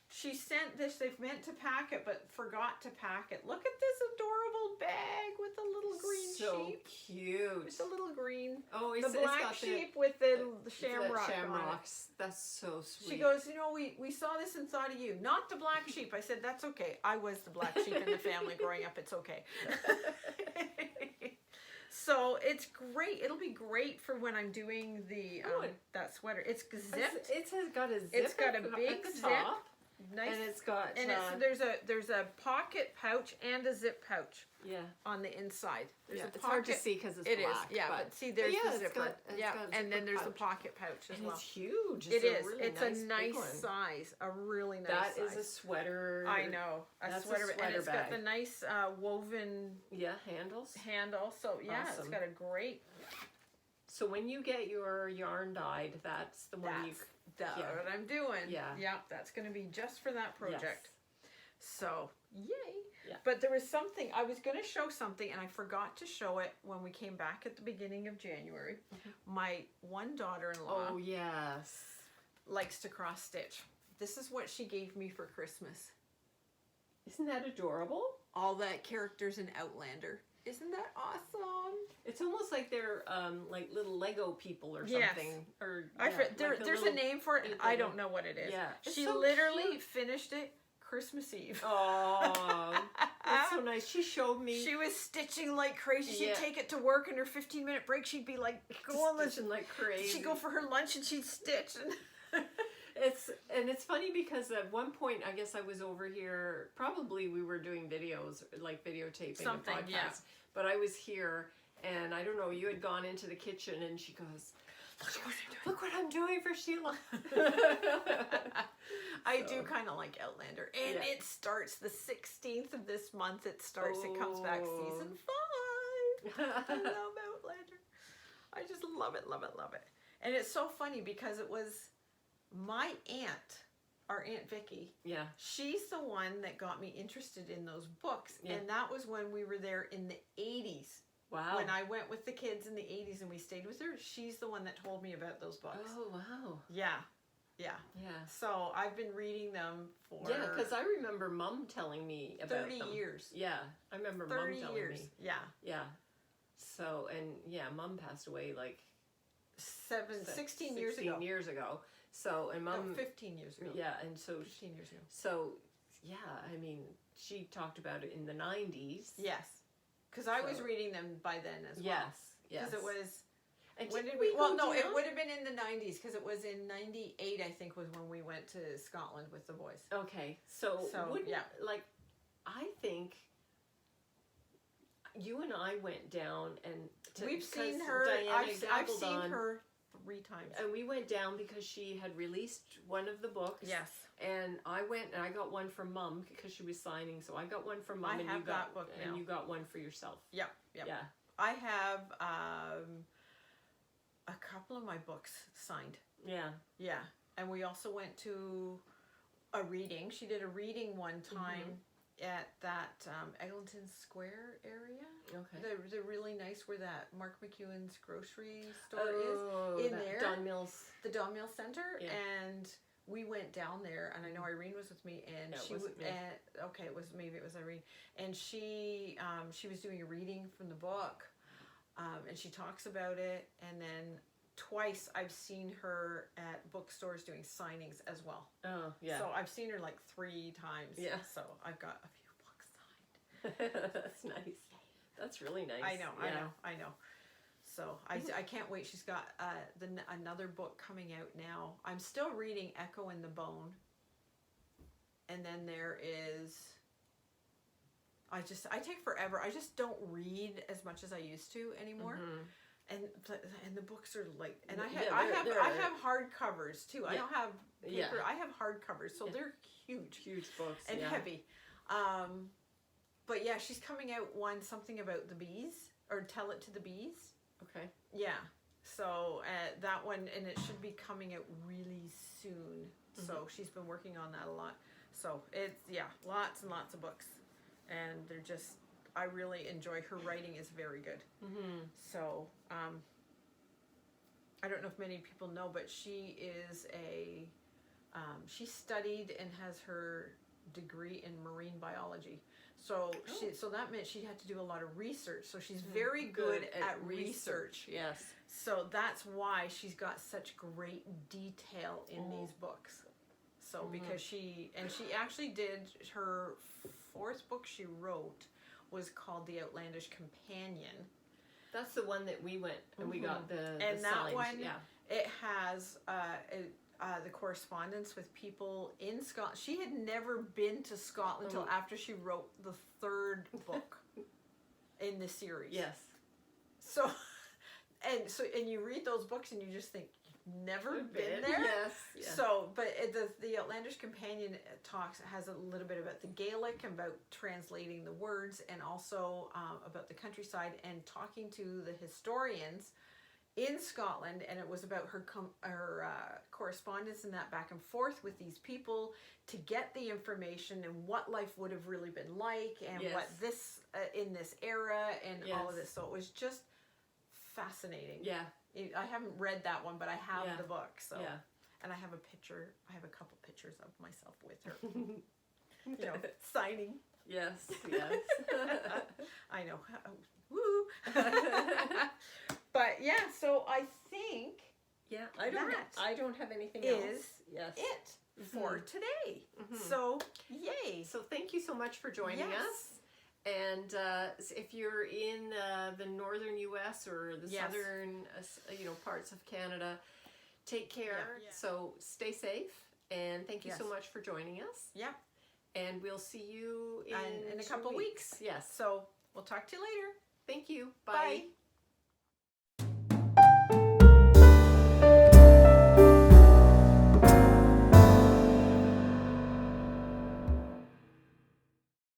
she sent this, they've meant to pack it, but forgot to pack it. Look at this adorable bag with a little green sheep. So cute. It's a little green. Oh, the black sheep with the shamrock shamrocks. That's so sweet. She goes, we saw this and thought of you. Not the black sheep. I said, that's okay. I was the black sheep in the family growing up. It's okay. So it's great. It'll be great for when I'm doing that sweater. It's zipped. It's got a zip. It's got a big zip. Nice. And it's got there's a pocket pouch and a zip pouch. Yeah. On the inside. There's a pocket. It's hard to see because it's black. Yeah, but see, there's the zipper. And then there's the pocket pouch as well. It's huge. It is. It's a nice size. A really nice size. That is a sweater. I know. A sweater bag. And it's got the nice woven handle. So it's got a great. So when you get your yarn dyed, that's the one That's what I'm doing. Yeah, that's going to be just for that project. So, yay. Yeah. But there was something, I was going to show something, and I forgot to show it when we came back at the beginning of January. My one daughter-in-law likes to cross stitch. This is what she gave me for Christmas. Isn't that adorable? All the characters in Outlander. Isn't that awesome? It's almost like they're like little Lego people or something. Yes. Or there's a name for it, and I don't know what it is. Yeah. She literally finished it Christmas Eve. Oh, that's so nice. She showed me. She was stitching like crazy. She'd take it to work, and her 15-minute break, she'd be like stitching like crazy. She'd go for her lunch, and she'd stitch. And it's funny because at one point, I guess I was over here. Probably we were doing videos, like videotaping something, and podcasts. But I was here, and I don't know. You had gone into the kitchen, and she goes, Look what I'm doing for Sheila. I do kind of like Outlander, and Yeah. it starts the 16th of this month. It starts. It comes back season 5. I love Outlander. I just love it, love it, love it. And it's so funny because it was my aunt, our Aunt Vicky. Yeah. She's the one that got me interested in those books, Yeah. and that was when we were there in the 80s. Wow. When I went with the kids in the 80s and we stayed with her, she's the one that told me about those books. Oh, wow. Yeah. Yeah. Yeah. So I've been reading them for Yeah, because I remember Mom telling me about 30 them. years. Yeah, I remember 30 Mom telling years. me. Yeah. Yeah. So, and yeah, Mom passed away like 16 years ago. 16 years ago. So, and Mom... No, 15 years ago. Yeah, and so... 15 years ago. So, yeah, I mean, she talked about it in the 90s. Yes. Because I was So- reading them by then as well. Yes, yes. Because it was... And When didn't did we? Well, go no, it down? would have been in the 90s because it was in 98, I think, was when we went to Scotland with the boys. Okay, so wouldn't, yeah. like, I think you and I went down and... We've seen because her. Diana I've seen Gabaldon- her 3 times. And we went down because she had released one of the books. Yes. And I went and I got one from Mom because she was signing. So I got one from Mom, I and have you got that book now. and you got one for yourself. Yep. Yep. Yeah. I have a couple of my books signed. Yeah. Yeah. And we also went to a reading. She did a reading one time at that Eglinton Square area. Okay. They're really nice where that Mark McEwen's grocery store Oh, is in that there. Don Mills. The Don Mill Center. Yeah. And we went down there, and I know Irene was with me, and No, it she wasn't me. okay, it was Irene, and she was doing a reading from the book, and she talks about it, and then twice I've seen her at bookstores doing signings as well. Oh, yeah. So I've seen her like 3 times. Yeah. So I've got a few books signed. That's nice. That's really nice. I know, Yeah. I know. So I can't wait. She's got another book coming out now. I'm still reading Echo and the Bone. And then there is, I take forever. I just don't read as much as I used to anymore. And the books are like, and I have hardcovers too. I Yeah. don't have Yeah. paper. I have hardcovers, so Yeah. they're huge Huge books. and yeah. heavy. But yeah, she's coming out something about the bees, or Tell It to the Bees. Okay. Yeah. So that one, and it should be coming out really soon. So she's been working on that a lot. So it's, lots and lots of books. And they're just, I really enjoy her writing is very good. So, I don't know if many people know, but she is she studied and has her degree in marine biology. So so that meant she had to do a lot of research. So she's very good at research. Yes. So that's why she's got such great detail in these books. So because she actually did her 4th book she wrote was called The Outlandish Companion. That's the one that we went and we got the And that signs. one, Yeah. it has the correspondence with people in Scotland. She had never been to Scotland until after she wrote the 3rd book in the series. Yes. So you read those books and you just think, never been there? Yes. Yeah. So, but the Outlandish Companion has a little bit about the Gaelic, about translating the words, and also about the countryside, and talking to the historians in Scotland, and it was about her correspondence and that back and forth with these people to get the information and what life would have really been like, and what this in this era, and all of this. So it was just fascinating. Yeah. I haven't read that one, but I have the book. So Yeah. and I have a picture. I have a couple pictures of myself with her, signing. Yes. Yes. I know. Woo. But yeah, so I think Yeah. That I don't have anything is else. Yes. it for today. So yay. So thank you so much for joining us. And if you're in the northern U.S. or the southern, parts of Canada, take care. Yeah. So stay safe, and thank you so much for joining us. Yeah. And we'll see you in a couple weeks. Yes. So we'll talk to you later. Thank you. Bye.